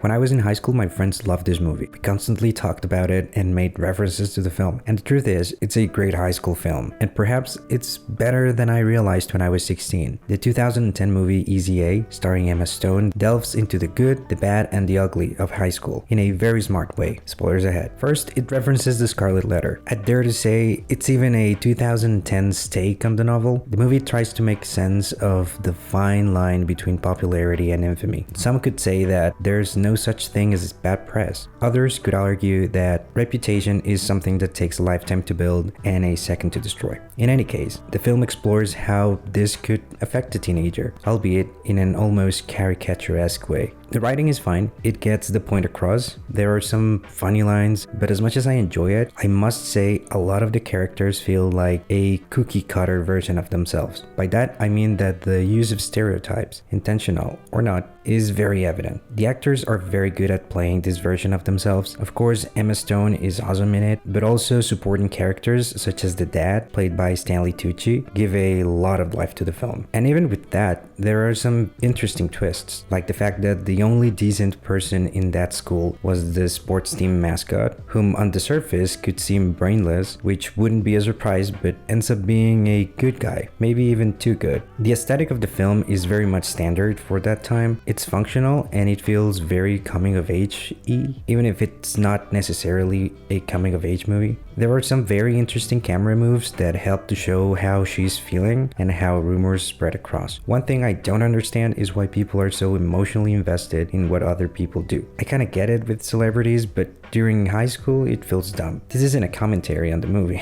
When I was in high school, my friends loved this movie. We constantly talked about it and made references to the film. And the truth is, it's a great high school film. And perhaps it's better than I realized when I was 16. The 2010 movie Easy A, starring Emma Stone, delves into the good, the bad, and the ugly of high school in a very smart way. Spoilers ahead. First, it references the Scarlet Letter. I dare to say, it's even a 2010's take on the novel. The movie tries to make sense of the fine line between popularity and infamy. Some could say that there's no such thing as bad press. Others could argue that reputation is something that takes a lifetime to build and a second to destroy. In any case, the film explores how this could affect a teenager, albeit in an almost caricaturesque way. The writing is fine, it gets the point across, there are some funny lines, but as much as I enjoy it, I must say a lot of the characters feel like a cookie cutter version of themselves. By that, I mean that the use of stereotypes, intentional or not, is very evident. The actors are very good at playing this version of themselves. Of course, Emma Stone is awesome in it, but also supporting characters such as the dad, played by Stanley Tucci, give a lot of life to the film. And even with that, there are some interesting twists, like the fact that the only decent person in that school was the sports team mascot, whom on the surface could seem brainless, which wouldn't be a surprise, but ends up being a good guy, maybe even too good. The aesthetic of the film is very much standard for that time. It's functional and it feels very coming of age-y, even if it's not necessarily a coming of age movie. There are some very interesting camera moves that help to show how she's feeling and how rumors spread across. One thing I don't understand is why people are so emotionally invested in what other people do. I kinda get it with celebrities, but during high school it feels dumb. This isn't a commentary on the movie,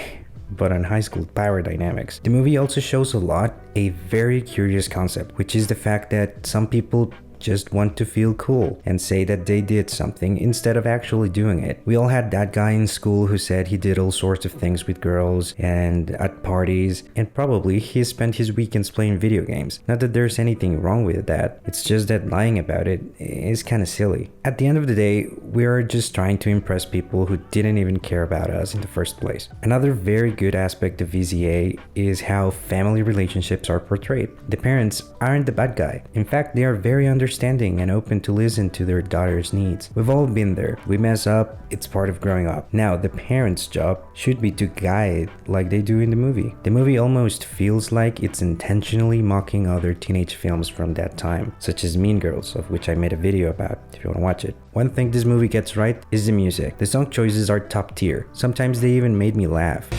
but on high school power dynamics. The movie also shows a very curious concept, which is the fact that some people just want to feel cool and say that they did something instead of actually doing it. We all had that guy in school who said he did all sorts of things with girls and at parties, and probably he spent his weekends playing video games. Not that there's anything wrong with that, it's just that lying about it is kind of silly. At the end of the day, we are just trying to impress people who didn't even care about us in the first place. Another very good aspect of VZA is how family relationships are portrayed. The parents aren't the bad guy. In fact, they are very understanding and open to listen to their daughter's needs. We've all been there. We mess up, it's part of growing up. Now, the parents' job should be to guide like they do in the movie. The movie almost feels like it's intentionally mocking other teenage films from that time, such as Mean Girls, of which I made a video about if you want to watch it. One thing this movie gets right is the music. The song choices are top tier. Sometimes they even made me laugh.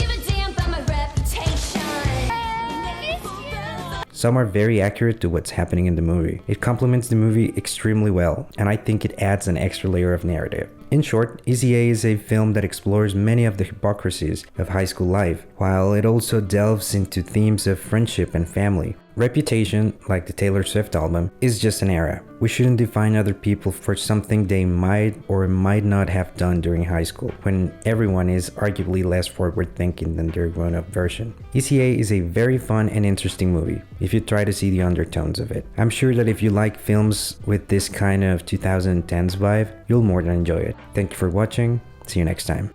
Some are very accurate to what's happening in the movie. It complements the movie extremely well, and I think it adds an extra layer of narrative. In short, Easy A is a film that explores many of the hypocrisies of high school life, while it also delves into themes of friendship and family. Reputation, like the Taylor Swift album, is just an era. We shouldn't define other people for something they might or might not have done during high school, when everyone is arguably less forward thinking than their grown-up version. ECA is a very fun and interesting movie, if you try to see the undertones of it. I'm sure that if you like films with this kind of 2010s vibe, you'll more than enjoy it. Thank you for watching, see you next time.